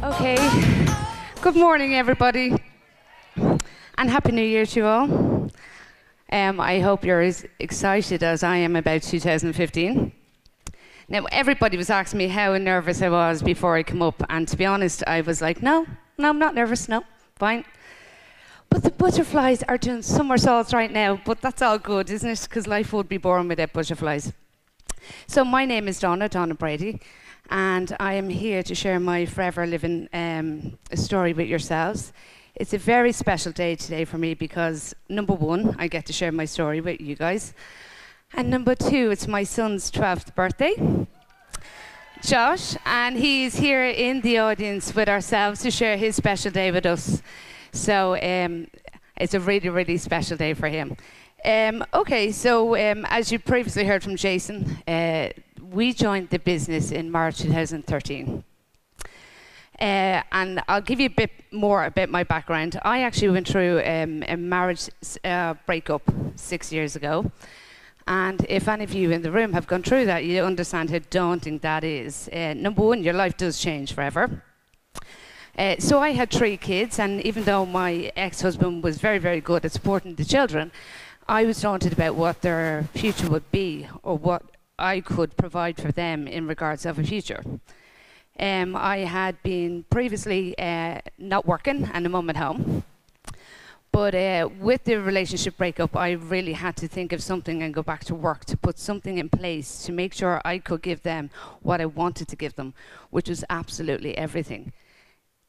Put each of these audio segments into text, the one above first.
Okay. Good morning, everybody, and Happy New Year to you all. I hope you're as excited as I am about 2015. Now, everybody was asking me how nervous I was before I came up, and to be honest, I was like, no, I'm not nervous, no, fine. But the butterflies are doing somersaults right now, but that's all good, isn't it? Because life would be boring without butterflies. So my name is Donna Brady, and I am here to share my forever living story with yourselves. It's a very special day today for me because, number one, I get to share my story with you guys. And number two, it's my son's 12th birthday, Josh, and he's here in the audience with ourselves to share his special day with us. So it's a really, really special day for him. As you previously heard from Jason, we joined the business in March 2013. And I'll give you a bit more about my background. I actually went through a marriage breakup 6 years ago. And if any of you in the room have gone through that, you understand how daunting that is. Number one, your life does change forever. So I had 3 kids, and even though my ex-husband was very, very good at supporting the children, I was daunted about what their future would be or what I could provide for them in regards of a future. I had been previously not working and a mum at home. But with the relationship breakup, I really had to think of something and go back to work to put something in place to make sure I could give them what I wanted to give them, which was absolutely everything.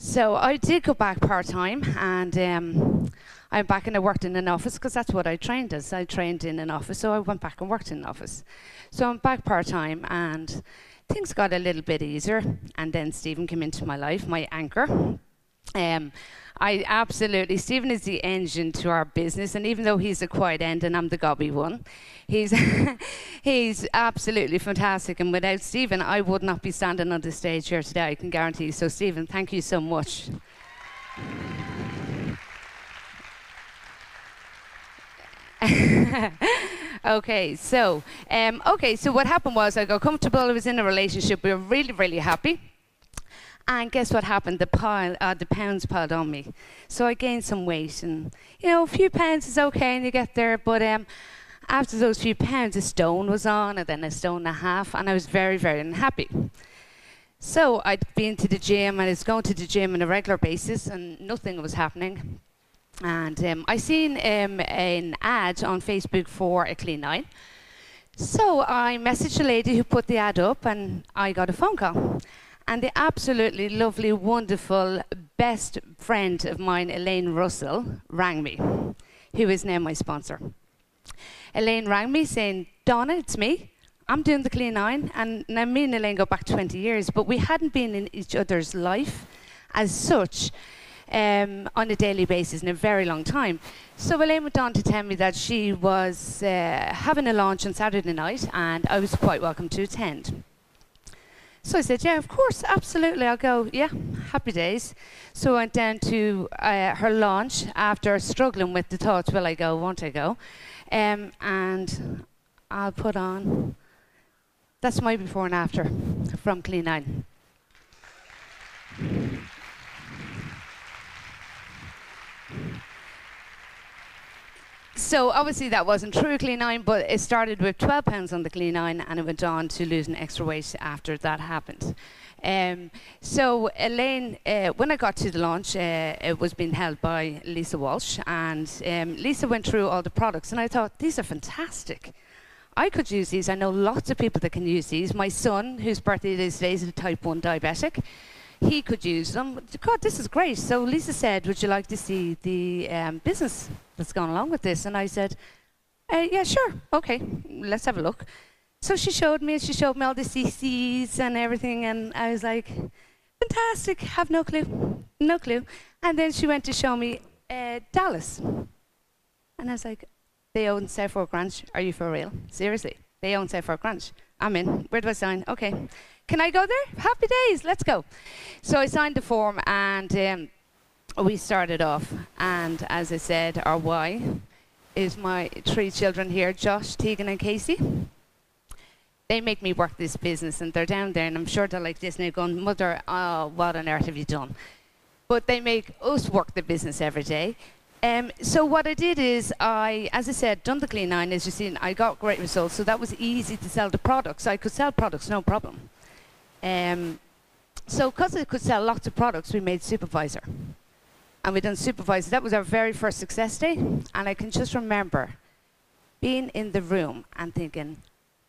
So I did go back part-time, and I'm back and I worked in an office because that's what I trained as. I trained in an office, so I went back and worked in an office. So I'm back part-time, and things got a little bit easier, and then Stephen came into my life, my anchor. Stephen is the engine to our business, and even though he's the quiet end and I'm the gobby one, he's he's absolutely fantastic, and without Stephen I would not be standing on the stage here today, I can guarantee you. So Stephen, thank you so much. So what happened was I got comfortable, I was in a relationship, we were really, really happy. And guess what happened? The pounds piled on me. So I gained some weight, and a few pounds is okay and you get there, but after those few pounds, a stone was on, and then a stone and a half, and I was very, very unhappy. So I'd been to the gym, and I was going to the gym on a regular basis, and nothing was happening. And I seen an ad on Facebook for a clean eye. So I messaged a lady who put the ad up, and I got a phone call. And the absolutely lovely, wonderful, best friend of mine, Elaine Russell, rang me, who is now my sponsor. Elaine rang me saying, Donna, it's me. I'm doing the clean iron. And now me and Elaine go back 20 years, but we hadn't been in each other's life as such on a daily basis in a very long time. So Elaine went on to tell me that she was having a launch on Saturday night, and I was quite welcome to attend. So I said, yeah, of course, absolutely, I'll go. Yeah, happy days. So I went down to her launch after struggling with the thoughts, will I go, won't I go? And I'll put on, that's my before and after from Clean 9. So obviously that wasn't true clean 9, but it started with 12 pounds on the clean 9, and it went on to losing extra weight after that happened. So Elaine, when I got to the launch, it was being held by Lisa Walsh, and Lisa went through all the products, and I thought, these are fantastic. I could use these. I know lots of people that can use these. My son, whose birthday it is today, is a type 1 diabetic. He could use them. God, this is great. So Lisa said, would you like to see the business that's gone along with this? And I said, yeah, sure. Okay, let's have a look. So she showed me all the CCs and everything, and I was like, fantastic, have no clue. And then she went to show me Dallas. And I was like, they own South Fork Ranch. Are you for real? Seriously, they own South Fork Ranch. I'm in. Where do I sign? Okay. Can I go there? Happy days, let's go. So I signed the form, and we started off. And as I said, our why is my 3 children here, Josh, Tegan and Casey. They make me work this business, and they're down there, and I'm sure they're like this now going, Mother, oh, what on earth have you done? But they make us work the business every day. So what I did is as I said, done the clean line, as you've seen, I got great results, so that was easy to sell the products. I could sell products, no problem. So because I could sell lots of products, we made Supervisor. And we done Supervisor. That was our very first success day. And I can just remember being in the room and thinking,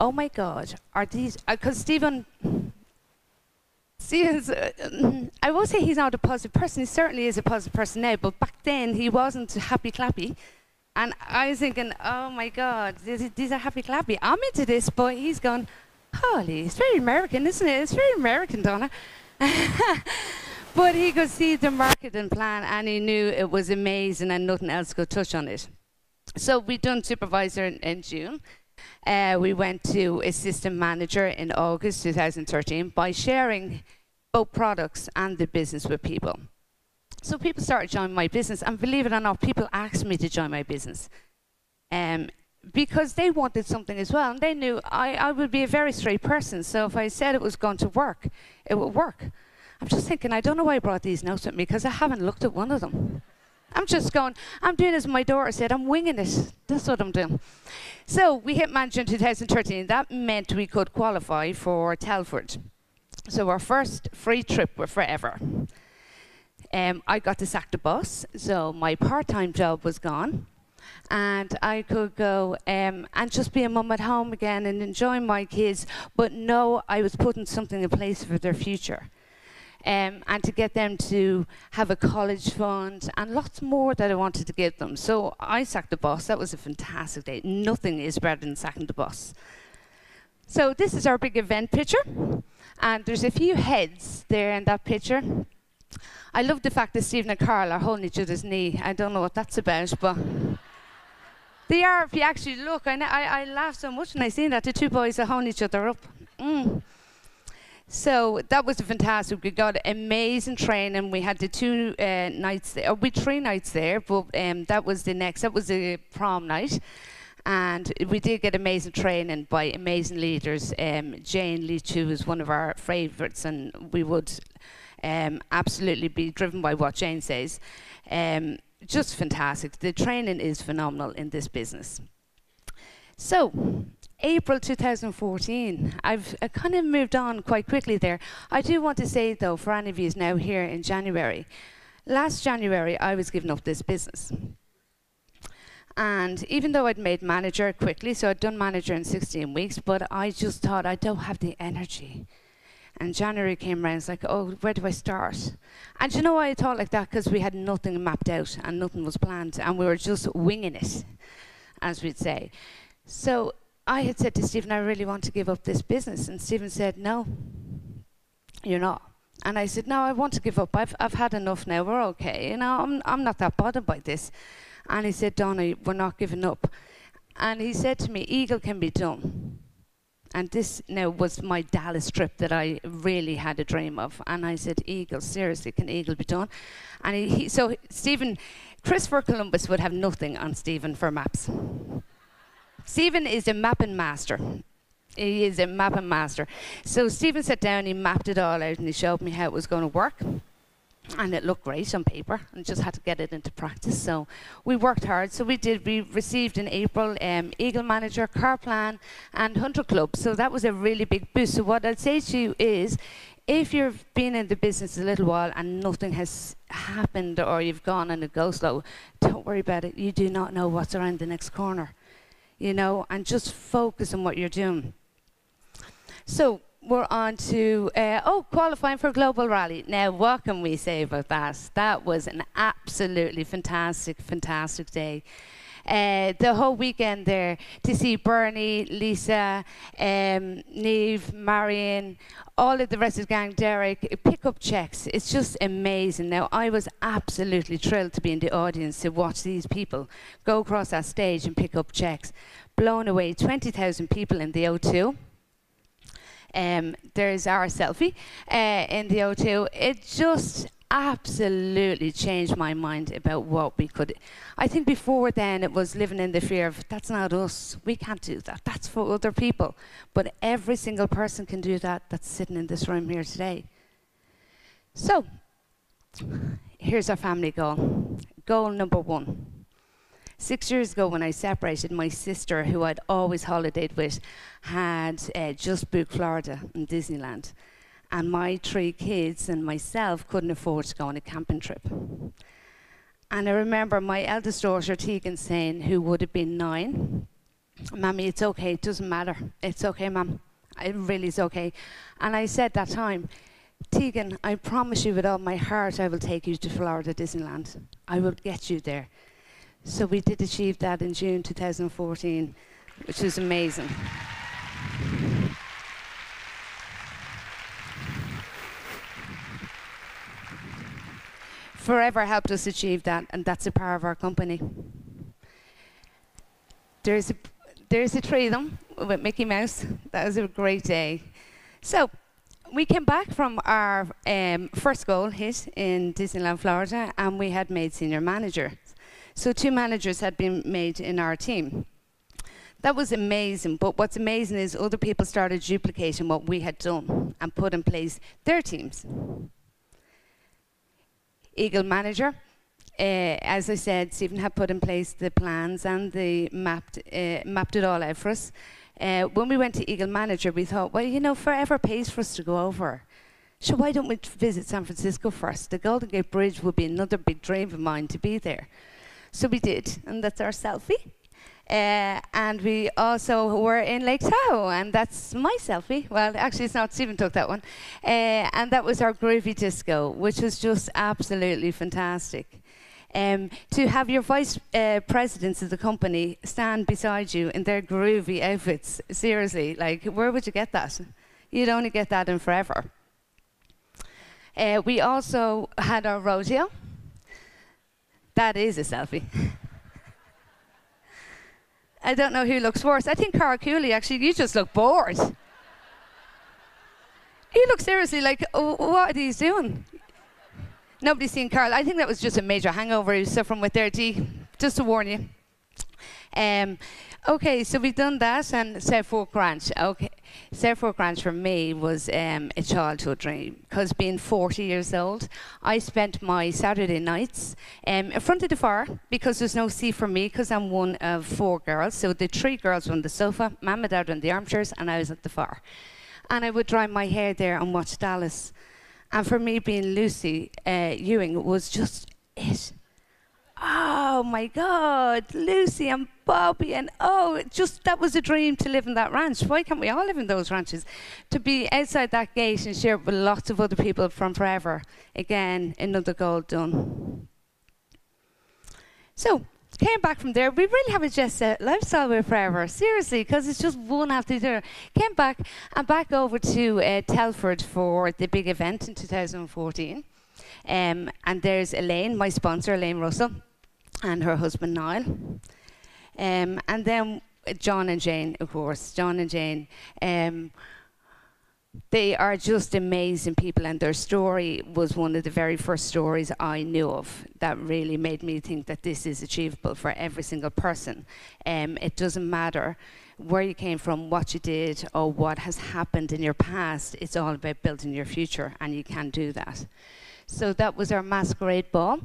oh my God, are these, because Stephen's, I won't say he's not a positive person, he certainly is a positive person now, but back then he wasn't happy clappy. And I was thinking, oh my God, these are happy clappy. I'm into this, but he's gone, holy, it's very American, isn't it? It's very American, Donna. But he could see the marketing plan and he knew it was amazing and nothing else could touch on it. So we done Supervisor in June. We went to Assistant Manager in August 2013 by sharing both products and the business with people. So people started joining my business, and believe it or not, people asked me to join my business because they wanted something as well, and they knew I would be a very straight person, so if I said it was going to work, it would work. I'm just thinking, I don't know why I brought these notes with me, because I haven't looked at one of them. I'm just going, I'm doing as my daughter said, I'm winging it. That's what I'm doing. So we hit manager in 2013. That meant we could qualify for Telford. So our first free trip were forever. I got to sack the boss, so my part-time job was gone. And I could go and just be a mum at home again and enjoy my kids, but know I was putting something in place for their future. And to get them to have a college fund and lots more that I wanted to give them. So I sacked the boss. That was a fantastic day. Nothing is better than sacking the boss. So this is our big event picture. And there's a few heads there in that picture. I love the fact that Stephen and Carl are holding each other's knee. I don't know what that's about, but they are, if you actually look. I laugh so much when I see that. The two boys are holding each other up. So that was fantastic. We got amazing training. We had the 2 nights there, we 3 nights there, but that was the prom night. And we did get amazing training by amazing leaders. Jane Lee Chu is one of our favourites, and we would absolutely be driven by what Jane says. Just fantastic. The training is phenomenal in this business. So, April 2014, I kind of moved on quite quickly there. I do want to say, though, for any of you now here in January, last January I was giving up this business. And even though I'd made manager quickly, so I'd done manager in 16 weeks, but I just thought I don't have the energy. And January came around, it's like, oh, where do I start? And you know why I thought like that? Because we had nothing mapped out and nothing was planned, and we were just winging it, as we'd say. So I had said to Stephen, I really want to give up this business. And Stephen said, no, you're not. And I said, no, I want to give up. I've had enough now. We're okay. You know, I'm not that bothered by this. And he said, Donna, we're not giving up. And he said to me, Eagle can be done. And this now was my Dallas trip that I really had a dream of. And I said, Eagle, seriously, can Eagle be done? And so Stephen, Christopher Columbus would have nothing on Stephen for maps. Stephen is a mapping master. He is a mapping master. So Stephen sat down, he mapped it all out, and he showed me how it was going to work. And it looked great on paper, and just had to get it into practice. So we worked hard. So we received in April Eagle Manager, Car Plan, and Hunter Club. So that was a really big boost. So what I'd say to you is, if you've been in the business a little while and nothing has happened, or you've gone and it goes slow, don't worry about it. You do not know what's around the next corner. You know, and just focus on what you're doing. So we're on to, qualifying for Global Rally. Now, what can we say about that? That was an absolutely fantastic, fantastic day. The whole weekend there, to see Bernie, Lisa, Neve, Marion, all of the rest of the gang, Derek, pick up checks. It's just amazing. Now, I was absolutely thrilled to be in the audience to watch these people go across that stage and pick up checks. Blown away, 20,000 people in the O2. There's our selfie in the O2. It just absolutely changed my mind about what we could. I think before then it was living in the fear of, that's not us, we can't do that, that's for other people. But every single person can do that that's sitting in this room here today. So, here's our family goal. Goal number 1. 6 years ago when I separated, my sister, who I'd always holidayed with, had just booked Florida and Disneyland. And my 3 kids and myself couldn't afford to go on a camping trip. And I remember my eldest daughter, Tegan, saying, who would have been 9, "Mommy, it's okay, it doesn't matter. It's okay, Mum. It really is okay." And I said that time, "Tegan, I promise you with all my heart I will take you to Florida Disneyland. I will get you there." So we did achieve that in June 2014, which was amazing. Forever helped us achieve that, and that's a part of our company. There's a tree of them with Mickey Mouse. That was a great day. So we came back from our first goal hit in Disneyland, Florida, and we had made senior manager. So 2 managers had been made in our team. That was amazing, but what's amazing is other people started duplicating what we had done and put in place their teams. Eagle manager, as I said, Stephen had put in place the plans and they mapped it all out for us. When we went to Eagle manager, we thought, well, you know, forever pays for us to go over. So why don't we visit San Francisco first? The Golden Gate Bridge would be another big dream of mine to be there. So we did, and that's our selfie. And we also were in Lake Tahoe, and that's my selfie. Well, actually, it's not. Stephen took that one. And that was our groovy disco, which was just absolutely fantastic. To have your vice presidents of the company stand beside you in their groovy outfits, seriously, like, where would you get that? You'd only get that in forever. We also had our rodeo. That is a selfie. I don't know who looks worse. I think Carl Cooley, actually, you just look bored. You look seriously like, oh, what are these doing? Nobody's seen Carl. I think that was just a major hangover he was suffering with there, Dee. Just to warn you. Okay, so we've done that, and South Fork Ranch. Okay, South Fork Ranch for me was a childhood dream, because being 40 years old, I spent my Saturday nights in front of the fire, because there's no seat for me, because I'm one of 4 girls. So the 3 girls were on the sofa, Mum and Dad on the armchairs, and I was at the fire. And I would dry my hair there and watch Dallas. And for me, being Lucy Ewing was just it. Oh my God, Lucy and Bobby, and that was a dream to live in that ranch. Why can't we all live in those ranches? To be outside that gate and share it with lots of other people from forever. Again, another goal done. So, came back from there. We really have a jet set lifestyle with forever, seriously, because it's just one after the other. Came back and back over to Telford for the big event in 2014. And there's Elaine, my sponsor, Elaine Russell, and her husband, Niall. And then John and Jane, of course. John and Jane. They are just amazing people, and their story was one of the very first stories I knew of that really made me think that this is achievable for every single person. It doesn't matter where you came from, what you did, or what has happened in your past. It's all about building your future, and you can do that. So that was our masquerade ball.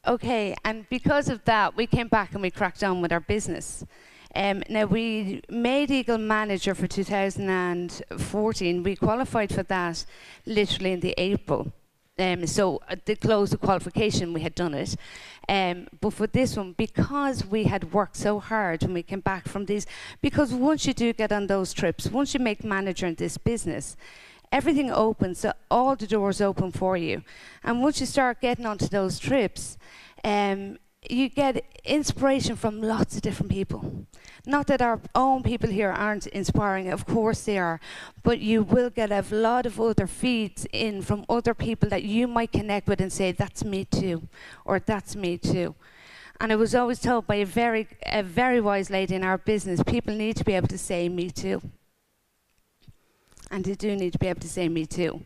Okay, and because of that, we came back and we cracked on with our business. Now, we made Eagle manager for 2014. We qualified for that literally in the April. So to close the qualification, we had done it. But for this one, because we had worked so hard when we came back from these, because once you do get on those trips, once you make manager in this business, everything opens, so all the doors open for you. And once you start getting onto those trips, you get inspiration from lots of different people. Not that our own people here aren't inspiring, of course they are, but you will get a lot of other feeds in from other people that you might connect with and say, that's me too, or that's me too. And I was always told by a very wise lady in our business, people need to be able to say me too. and they do need to be able to say me too.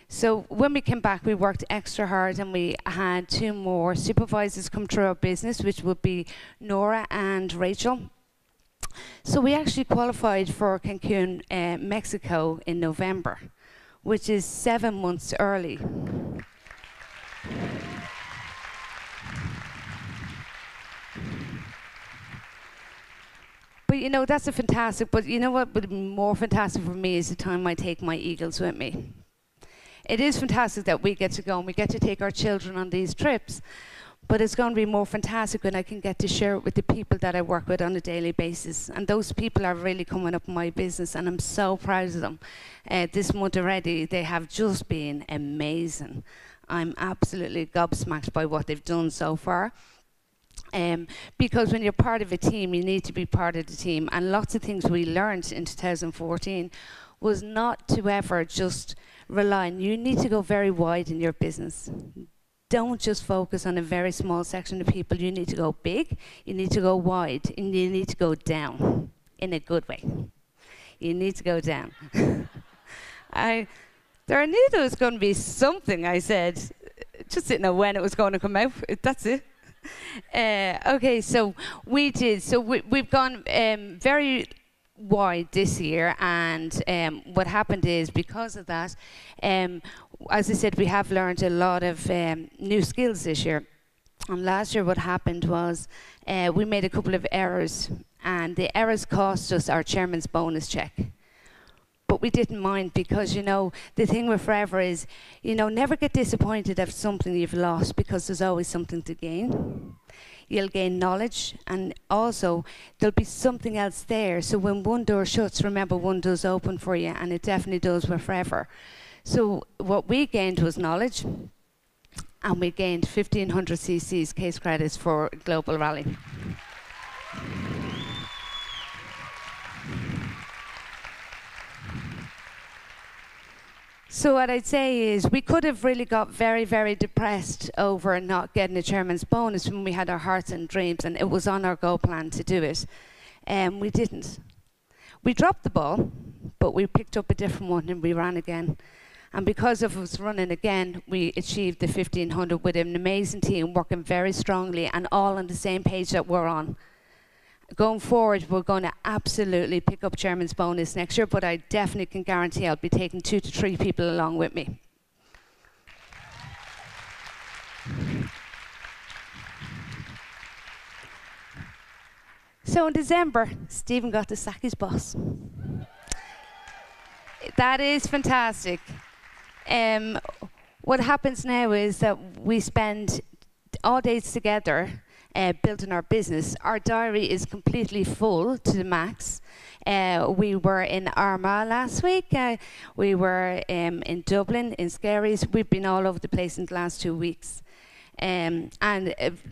So when we came back, we worked extra hard, and we had 2 more supervisors come through our business, which would be Nora and Rachel. So we actually qualified for Cancun, Mexico in November, which is 7 months early. But you know, that's a fantastic, but you know what would be more fantastic for me is the time I take my eagles with me. It is fantastic that we get to go and we get to take our children on these trips, but it's going to be more fantastic when I can get to share it with the people that I work with on a daily basis. And those people are really coming up in my business, and I'm so proud of them. This month already, they have just been amazing. I'm absolutely gobsmacked by what they've done so far. Because when you're part of a team, you need to be part of the team. And lots of things we learned in 2014 was not to ever just rely on, you need to go very wide in your business. Don't just focus on a very small section of people. You need to go big, you need to go wide, and you need to go down in a good way. You need to go down. I knew there was going to be something, I said. Just didn't know when it was going to come out. That's it. Okay, so we did. So we've gone very wide this year, and what happened is, because of that, as I said, we have learned a lot of new skills this year. And last year what happened was we made a couple of errors, and the errors cost us our chairman's bonus check. But we didn't mind, because, you know, the thing with Forever is, you know, never get disappointed at something you've lost, because there's always something to gain. You'll gain knowledge, and also there'll be something else there. So when one door shuts, remember one door's open for you, and it definitely does with Forever. So what we gained was knowledge, and we gained 1,500 cc's case credits for Global Rally. So what I'd say is, we could have really got very, very depressed over not getting a chairman's bonus when we had our hearts and dreams, and it was on our goal plan to do it. We didn't. We dropped the ball, but we picked up a different one and we ran again. And because of us running again, we achieved the 1,500 with an amazing team working very strongly and all on the same page that we're on. Going forward, we're going to absolutely pick up chairman's bonus next year, but I definitely can guarantee I'll be taking 2 to 3 people along with me. So in December, Stephen got to sack his boss. That is fantastic. What happens now is that we spend all days together building our business. Our diary is completely full to the max. We were in Armagh last week. We were in Dublin, in Skerries. We've been all over the place in the last 2 weeks. And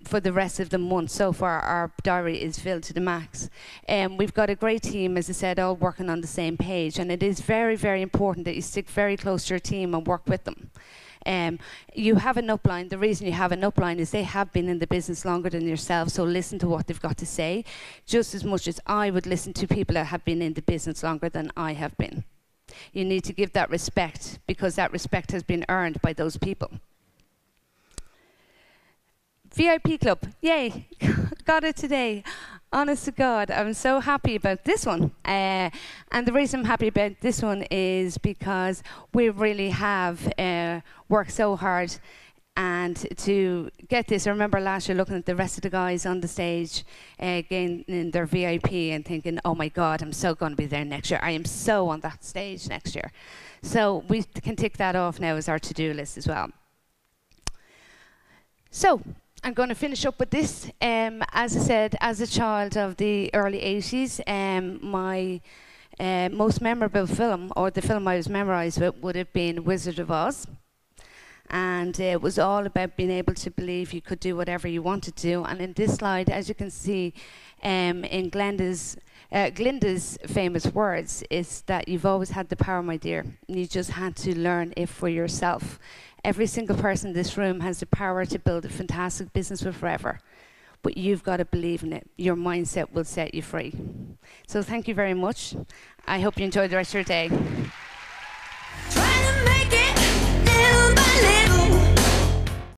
for the rest of the month, so far, our diary is filled to the max. We've got a great team, as I said, all working on the same page. And it is very, very important that you stick very close to your team and work with them. You have an upline. The reason you have an upline is they have been in the business longer than yourself, so listen to what they've got to say, just as much as I would listen to people that have been in the business longer than I have been. You need to give that respect, because that respect has been earned by those people. VIP Club, yay, got it today. Honest to God, I'm so happy about this one. And the reason I'm happy about this one is because we really have worked so hard and to get this. I remember last year looking at the rest of the guys on the stage gaining their VIP and thinking, oh my God, I'm so going to be there next year. I am so on that stage next year. So we can tick that off now as our to-do list as well. So I'm going to finish up with this. As I said, as a child of the early 80s, my most memorable film, or the film I was memorized with, would have been Wizard of Oz. And it was all about being able to believe you could do whatever you wanted to. And in this slide, as you can see, in Glinda's famous words, is that you've always had the power, my dear. You just had to learn it for yourself. Every single person in this room has the power to build a fantastic business with Forever. But you've got to believe in it. Your mindset will set you free. So thank you very much. I hope you enjoy the rest of your day.